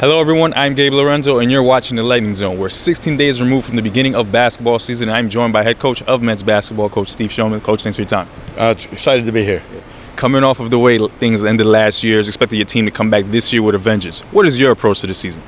Hello everyone, I'm Gabe Lorenzo and you're watching The Lightning Zone. We're 16 days removed from the beginning of basketball season and I'm joined by head coach of men's basketball, Coach Steve Showman. Coach, thanks for your time. It's excited to be here. Coming off of the way things ended last year, is expecting your team to come back this year with a vengeance. What is your approach to the season?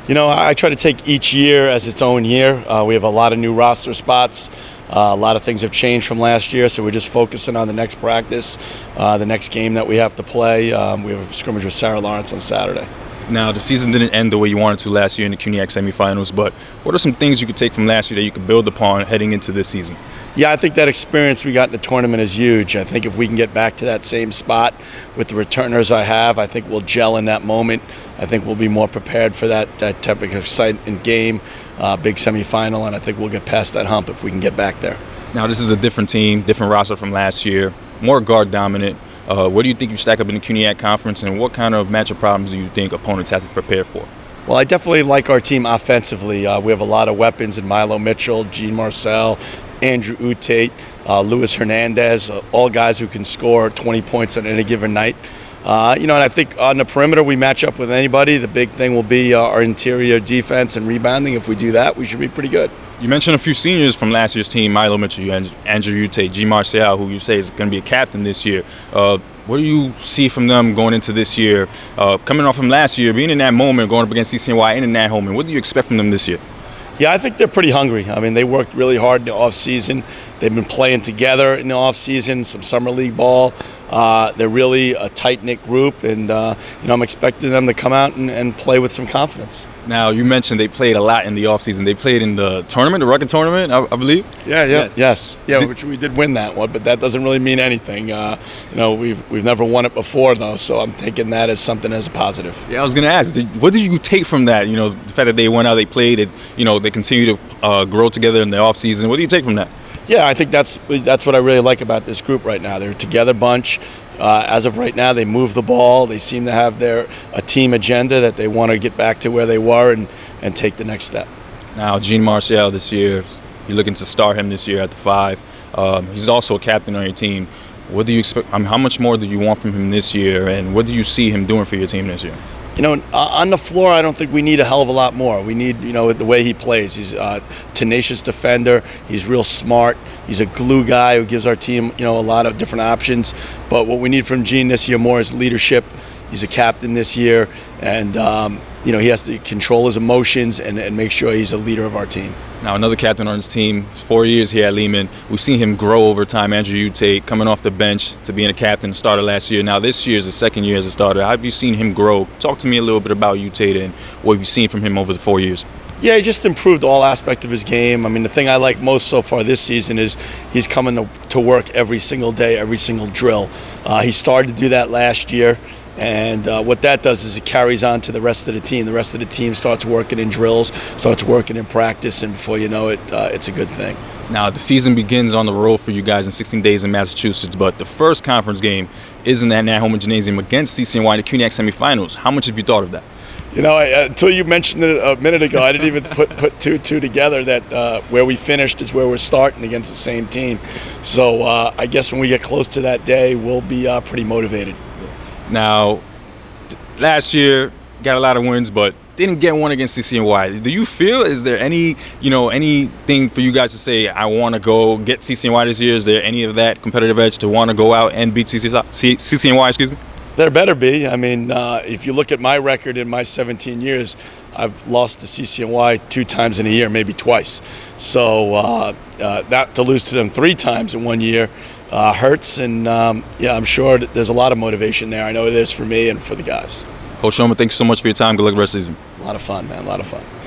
You know, I try to take each year as its own year. We have a lot of new roster spots. A lot of things have changed from last year, so we're just focusing on the next practice, the next game that we have to play. We have a scrimmage with Sarah Lawrence on Saturday. Now, the season didn't end the way you wanted to last year in the CUNYAC semifinals, but what are some things you could take from last year that you could build upon heading into this season? Yeah, I think that experience we got in the tournament is huge. I think if we can get back to that same spot with the returners I have, I think we'll gel in that moment. I think we'll be more prepared for that type of exciting game, big semifinal, and I think we'll get past that hump if we can get back there. Now, this is a different team, different roster from last year, more guard dominant. What do you think you stack up in the CUNYAC conference, and what kind of matchup problems do you think opponents have to prepare for? Well, I definitely like our team offensively. We have a lot of weapons in Milo Mitchell, Gene Marcel, Andrew Utate, Luis Hernandez, all guys who can score 20 points on any given night. And I think on the perimeter we match up with anybody. The big thing will be our interior defense and rebounding. If we do that, we should be pretty good. You mentioned a few seniors from last year's team, Milo Mitchell, Andrew Utate, G. Marcial, who you say is going to be a captain this year. What do you see from them going into this year? Coming off from last year, being in that moment, going up against CCNY and in that home, and what do you expect from them this year? Yeah, I think they're pretty hungry. I mean, they worked really hard in the off-season. They've been playing together in the off-season, some summer league ball. They're really a tight-knit group, and I'm expecting them to come out and play with some confidence. Now, you mentioned they played a lot in the offseason. They played in the tournament, the record tournament, I believe? Yes. Which we did win that one, but that doesn't really mean anything. We've never won it before, though, so I'm taking that as something as a positive. Yeah, I was going to ask, what did you take from that? The fact that they went out, they played, they continue to grow together in the offseason. What do you take from that? Yeah, I think that's what I really like about this group right now. They're a together bunch. As of right now, they move the ball. They seem to have a team agenda that they want to get back to where they were and take the next step. Now, Gene Marcial this year, you're looking to start him this year at the 5. He's also a captain on your team. What do you expect? How much more do you want from him this year, and what do you see him doing for your team this year? On the floor, I don't think we need a hell of a lot more. We need, the way he plays. He's a tenacious defender. He's real smart. He's a glue guy who gives our team, a lot of different options. But what we need from Gene this year more is leadership. He's a captain this year, and he has to control his emotions and make sure he's a leader of our team. Now, another captain on his team. It's 4 years here at Lehman. We've seen him grow over time. Andrew Utate coming off the bench to being a captain, starter last year. Now, this year is the second year as a starter. How have you seen him grow? Talk to me a little bit about Utate and what have you seen from him over the 4 years? Yeah, he just improved all aspects of his game. I mean, the thing I like most so far this season is he's coming to work every single day, every single drill. He started to do that last year. And what that does is it carries on to the rest of the team. The rest of the team starts working in drills, starts working in practice, and before you know it, it's a good thing. Now, the season begins on the road for you guys in 16 days in Massachusetts, but the first conference game is in that Nat Holman Gymnasium against CCNY in the CUNYAC semifinals. How much have you thought of that? Until you mentioned it a minute ago, I didn't even put two together that where we finished is where we're starting against the same team. So I guess when we get close to that day, we'll be pretty motivated. Now, last year, got a lot of wins, but didn't get one against CCNY. Do you feel, is there anything for you guys to say, I want to go get CCNY this year? Is there any of that competitive edge to want to go out and beat CCNY, excuse me? There better be. I mean, if you look at my record in my 17 years, I've lost to CCNY 2 times in a year, maybe twice. So not to lose to them 3 times in 1 year hurts, and I'm sure that there's a lot of motivation there. I know it is for me and for the guys. Coach Showman, thanks so much for your time. Good luck the rest of the season. A lot of fun, man. A lot of fun.